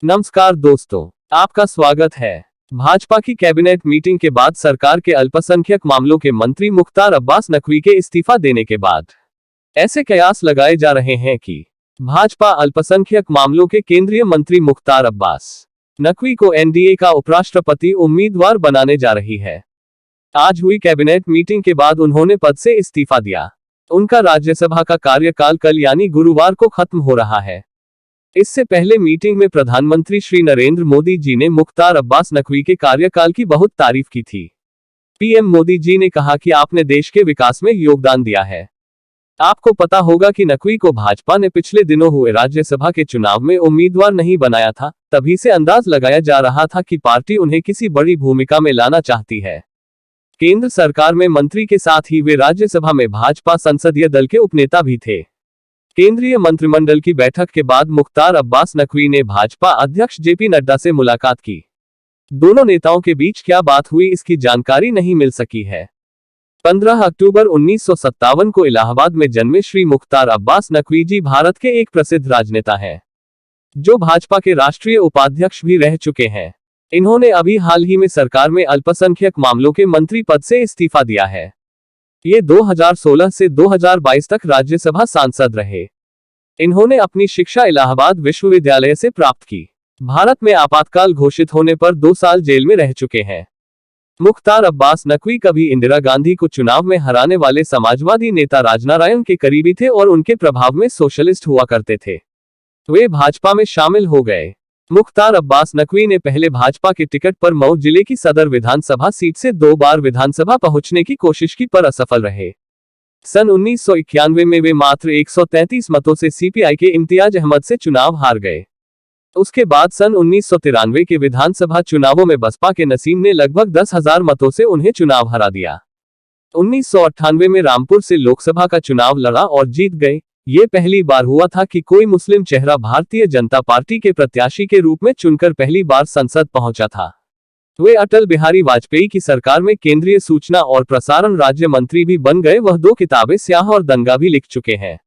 नमस्कार दोस्तों, आपका स्वागत है। भाजपा की कैबिनेट मीटिंग के बाद सरकार के अल्पसंख्यक मामलों के मंत्री मुख्तार अब्बास नकवी के इस्तीफा देने के बाद ऐसे कयास लगाए जा रहे हैं कि भाजपा अल्पसंख्यक मामलों के केंद्रीय मंत्री मुख्तार अब्बास नकवी को एनडीए का उपराष्ट्रपति उम्मीदवार बनाने जा रही है। आज हुई कैबिनेट मीटिंग के बाद उन्होंने पद से इस्तीफा दिया। उनका राज्यसभा का कार्यकाल कल यानी गुरुवार को खत्म हो रहा है। इससे पहले मीटिंग में प्रधानमंत्री श्री नरेंद्र मोदी जी ने मुख्तार अब्बास नकवी के कार्यकाल की बहुत तारीफ की थी। पीएम मोदी जी ने कहा कि आपने देश के विकास में योगदान दिया है। आपको पता होगा कि नकवी को भाजपा ने पिछले दिनों हुए राज्यसभा के चुनाव में उम्मीदवार नहीं बनाया था, तभी से अंदाज लगाया जा रहा था कि पार्टी उन्हें किसी बड़ी भूमिका में लाना चाहती है। केंद्र सरकार में मंत्री के साथ ही वे राज्यसभा में भाजपा संसदीय दल के उपनेता भी थे। केंद्रीय मंत्रिमंडल की बैठक के बाद मुख्तार अब्बास नकवी ने भाजपा अध्यक्ष जेपी नड्डा से मुलाकात की। दोनों नेताओं के बीच क्या बात हुई इसकी जानकारी नहीं मिल सकी है। 15 अक्टूबर 1957 को इलाहाबाद में जन्मे श्री मुख्तार अब्बास नकवी जी भारत के एक प्रसिद्ध राजनेता हैं, जो भाजपा के राष्ट्रीय उपाध्यक्ष भी रह चुके हैं। इन्होंने अभी हाल ही में सरकार में अल्पसंख्यक मामलों के मंत्री पद से इस्तीफा दिया है। ये 2016 से 2022 तक राज्यसभा सांसद रहे। इन्होंने अपनी शिक्षा इलाहाबाद विश्वविद्यालय से प्राप्त की। भारत में आपातकाल घोषित होने पर 2 साल जेल में रह चुके हैं। मुख्तार अब्बास नकवी कभी इंदिरा गांधी को चुनाव में हराने वाले समाजवादी नेता राजनारायण के करीबी थे और उनके प्रभाव में सोशलिस्ट हुआ करते थे। वे भाजपा में शामिल हो गए। मुख्तार अब्बास नकवी ने पहले भाजपा के टिकट पर मऊ जिले की सदर विधानसभा सीट से 2 बार विधानसभा पहुंचने की कोशिश की पर असफल रहे। सन 1991 में वे मात्र 133 मतों से सीपीआई के इम्तियाज अहमद से चुनाव हार गए। उसके बाद सन 1993 के विधानसभा चुनावों में बसपा के नसीम ने लगभग 10,000 मतों से उन्हें चुनाव हरा दिया। 1998 में रामपुर से लोकसभा का चुनाव लड़ा और जीत गए। ये पहली बार हुआ था कि कोई मुस्लिम चेहरा भारतीय जनता पार्टी के प्रत्याशी के रूप में चुनकर पहली बार संसद पहुंचा था। वे अटल बिहारी वाजपेयी की सरकार में केंद्रीय सूचना और प्रसारण राज्य मंत्री भी बन गए। वह 2 किताबें स्याह और दंगा भी लिख चुके हैं।